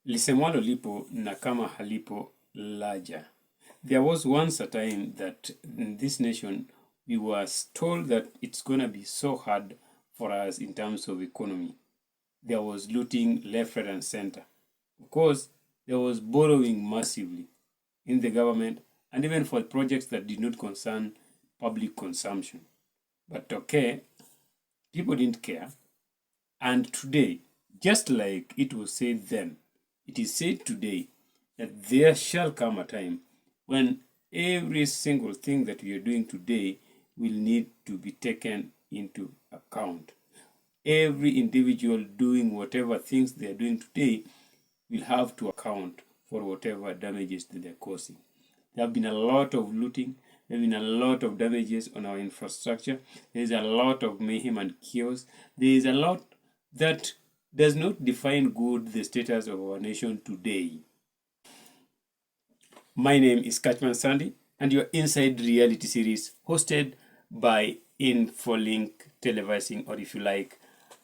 Lisemwalo lipo na kama halipo laja. There was once a time that in this nation we were told that it's gonna be so hard for us in terms of economy. There was looting left, right, and center. Of course, there was borrowing massively in the government and even for projects that did not concern public consumption. But okay, people didn't care. And today, just like it was said then, it is said today that there shall come a time when every single thing that we are doing today will need to be taken into account. Every individual doing whatever things they are doing today will have to account for whatever damages that they're causing. There have been a lot of looting. There have been a lot of damages on our infrastructure. There is a lot of mayhem and chaos. There is a lot that does not define good the status of our nation today. My name is Kachman Sandy, and you're inside reality series hosted by Infolink Televising, or if you like,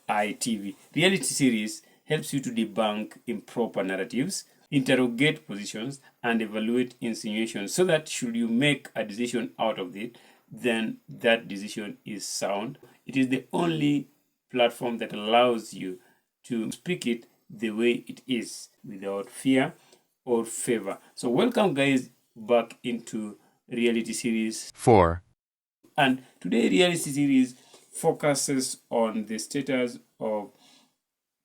ITV. Reality series helps you to debunk improper narratives, interrogate positions, and evaluate insinuations so that should you make a decision out of it, then that decision is sound. It is the only platform that allows you to speak it the way it is without fear or favor. So welcome guys back into reality series 4. And today reality series focuses on the status of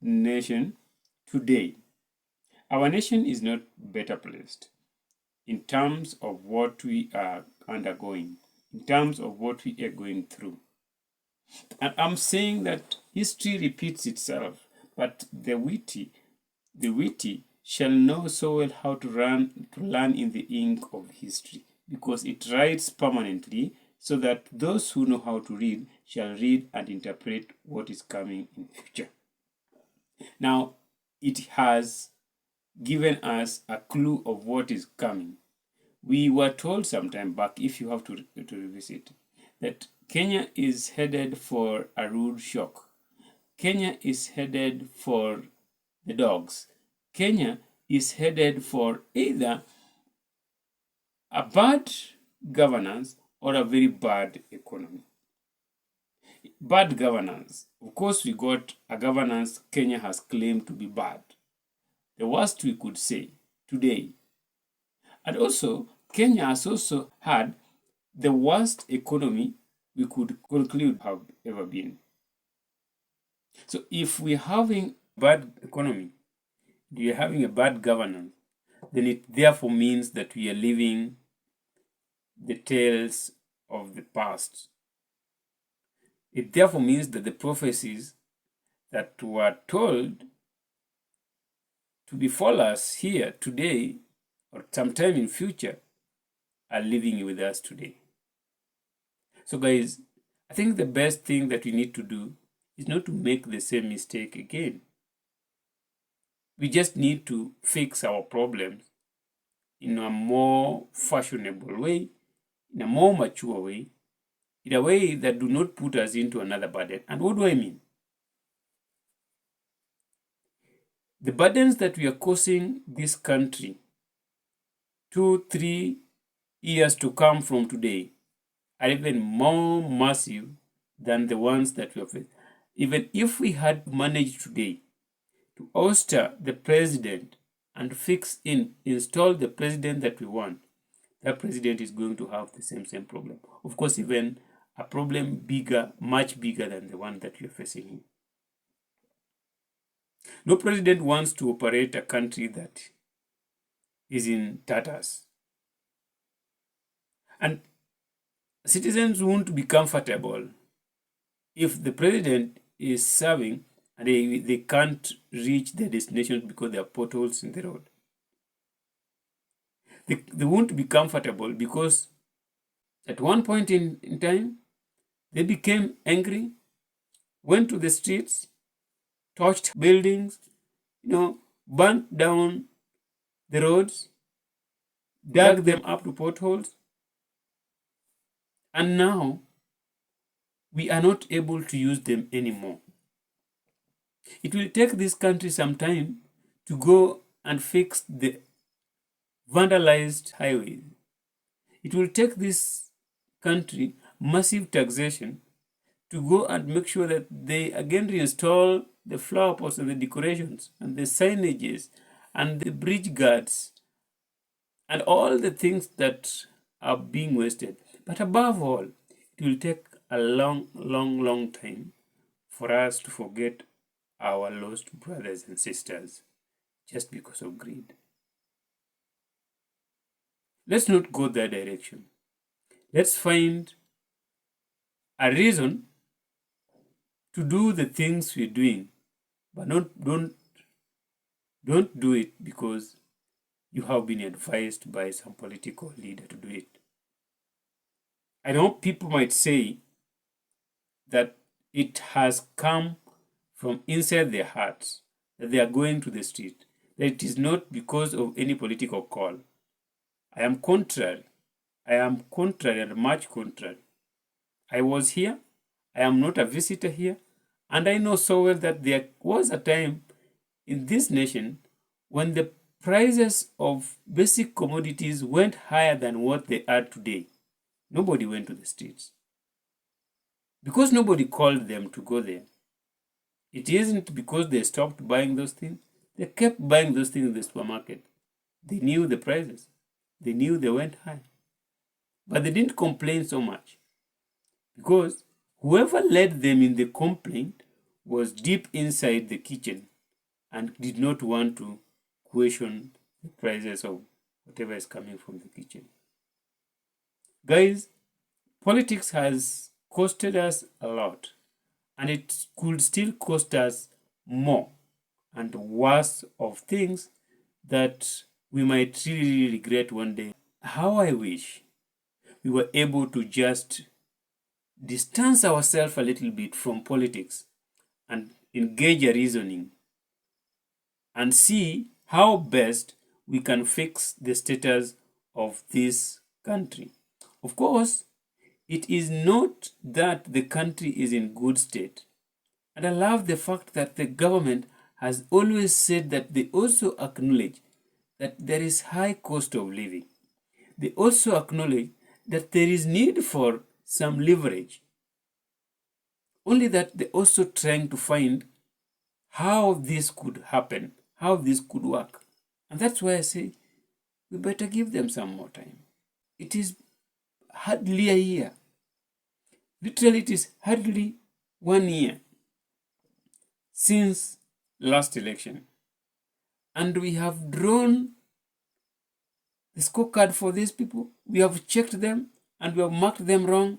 nation today. Our nation is not better placed in terms of what we are undergoing, in terms of what we are going through. And I'm saying that history repeats itself, but the witty shall know so well how to learn in the ink of history, because it writes permanently, so that those who know how to read shall read and interpret what is coming in future. Now, it has given us a clue of what is coming. We were told some time back, if you have to revisit, that Kenya is headed for a rude shock. Kenya is headed for the dogs. Kenya is headed for either a bad governance or a very bad economy. Bad governance. Of course, we got a governance Kenya has claimed to be bad. The worst we could say today. And also, Kenya has also had the worst economy we could conclude have ever been. So if we're having bad economy, we're having a bad governance, then it therefore means that we are living the tales of the past. It therefore means that the prophecies that were told to befall us here today or sometime in future are living with us today. So guys, I think the best thing that we need to do is not to make the same mistake again. We just need to fix our problems in a more fashionable way, in a more mature way, in a way that do not put us into another burden. And what do I mean? The burdens that we are causing this country 2-3 years to come from today are even more massive than the ones that we have faced. Even if we had managed today to oust the president and install the president that we want, that president is going to have the same problem. Of course, even a problem bigger, much bigger than the one that we are facing here. No president wants to operate a country that is in tatters. And citizens won't be comfortable if the president is serving and they can't reach their destination because there are potholes in the road. They won't be comfortable because at one point in time, they became angry, went to the streets, torched buildings, burnt down the roads, dug them up to potholes, and now we are not able to use them anymore. It will take this country some time to go and fix the vandalized highways. It will take this country massive taxation to go and make sure that they again reinstall the flower pots and the decorations and the signages and the bridge guards and all the things that are being wasted. But above all, it will take a long time for us to forget our lost brothers and sisters just because of greed. Let's not go that direction. Let's find a reason to do the things we're doing, but don't do it because you have been advised by some political leader to do it. I know people might say that it has come from inside their hearts that they are going to the street, that it is not because of any political call. I am contrary. I am contrary and much contrary. I was here. I am not a visitor here. And I know so well that there was a time in this nation when the prices of basic commodities went higher than what they are today. Nobody went to the streets because nobody called them to go there. It isn't because they stopped buying those things. They kept buying those things in the supermarket. They knew the prices. They knew they went high. But they didn't complain so much because whoever led them in the complaint was deep inside the kitchen and did not want to question the prices of whatever is coming from the kitchen. Guys, politics has costed us a lot, and it could still cost us more and worse of things that we might really regret one day. How I wish we were able to just distance ourselves a little bit from politics and engage a reasoning and see how best we can fix the status of this country. Of course, it is not that the country is in good state. And I love the fact that the government has always said that they also acknowledge that there is high cost of living. They also acknowledge that there is need for some leverage. Only that they're also trying to find how this could happen, how this could work. And that's why I say we better give them some more time. It is hardly a year. Literally, it is hardly 1 year since last election. And we have drawn the scorecard for these people. We have checked them and we have marked them wrong.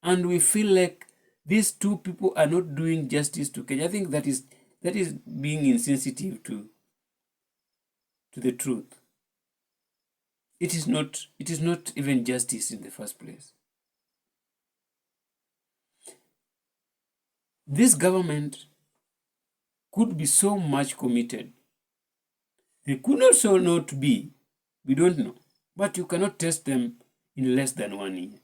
And we feel like these two people are not doing justice to Kenya. I think that is being insensitive to the truth. It is not even justice in the first place. This government could be so much committed. They could also not be. We don't know. But you cannot test them in less than 1 year.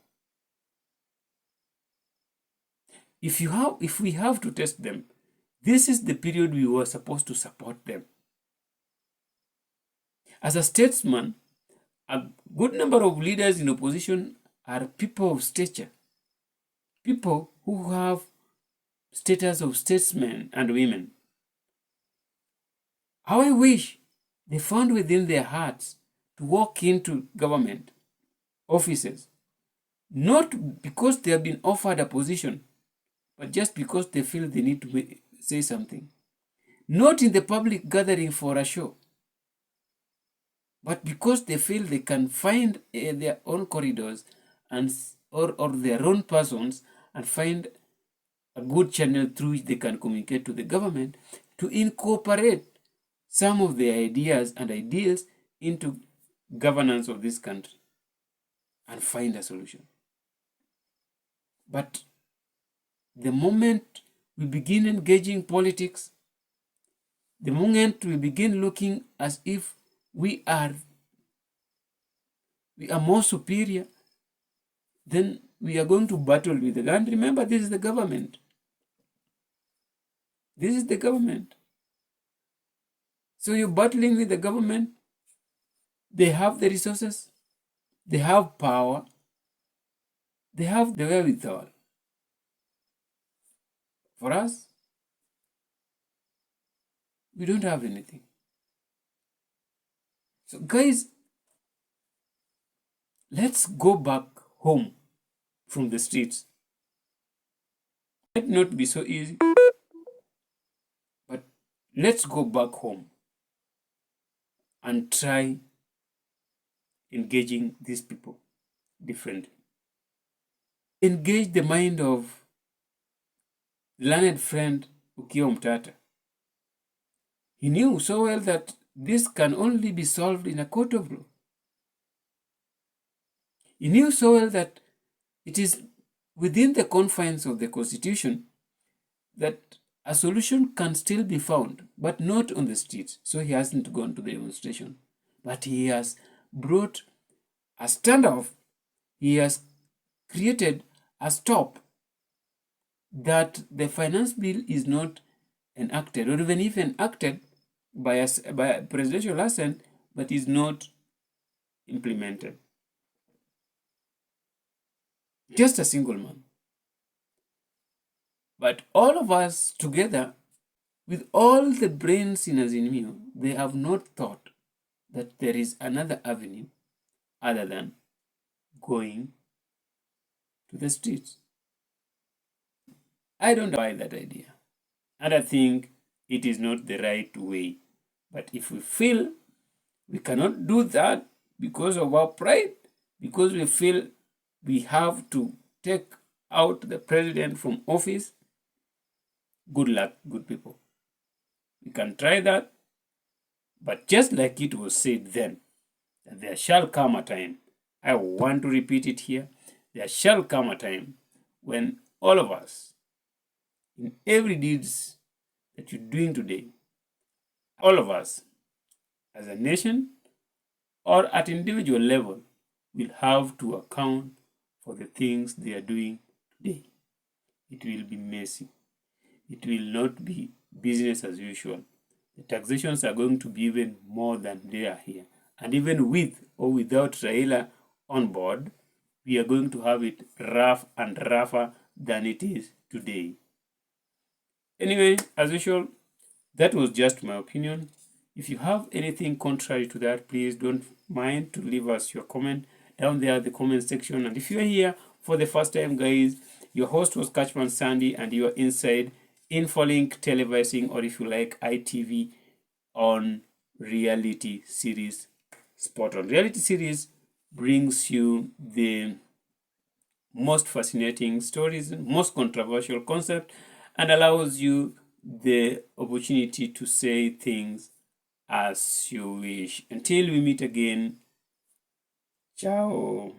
If we have to test them, this is the period we were supposed to support them. As a statesman, a good number of leaders in opposition are people of stature, people who have status of statesmen and women. How I wish they found within their hearts to walk into government offices, not because they have been offered a position, but just because they feel they need to say something. Not in the public gathering for a show, but because they feel they can find their own corridors and or their own persons and find a good channel through which they can communicate to the government to incorporate some of their ideas and ideals into governance of this country and find a solution. But the moment we begin engaging politics, the moment we begin looking as if we are more superior, then we are going to battle with the government. Remember, this is the government. This is the government. So you're battling with the government. They have the resources, they have power, they have the wherewithal. For us, we don't have anything. So, guys, let's go back home from the streets. It might not be so easy, but let's go back home and try engaging these people differently. Engage the mind of the learned friend Ukio Mtata. He knew so well that this can only be solved in a court of law. He knew so well that it is within the confines of the Constitution that a solution can still be found, but not on the streets. So he hasn't gone to the demonstration. But he has brought a standoff. He has created a stop that the finance bill is not enacted, or even acted by a presidential assent, but is not implemented. Just a single man. But all of us together, with all the brains in Azimio, they have not thought that there is another avenue other than going to the streets. I don't buy that idea. And I think it is not the right way. But if we feel we cannot do that because of our pride, because we feel we have to take out the president from office, good luck, good people. We can try that, but just like it was said then, that there shall come a time, I want to repeat it here, there shall come a time when all of us, in every deeds that you're doing today, all of us, as a nation or at individual level, will have to account for the things they are doing today. It will be messy. It will not be business as usual. The taxations are going to be even more than they are here. And even with or without Raila on board, we are going to have it rough and rougher than it is today. Anyway, as usual, that was just my opinion. If you have anything contrary to that, please don't mind to leave us your comment down there in the comment section. And if you're here for the first time, guys, your host was Catchman Sandy, and you are inside Infolink Televising, or if you like, ITV on reality series Spot On. Reality series brings you the most fascinating stories, most controversial concept, and allows you the opportunity to say things as you wish. Until we meet again, ciao.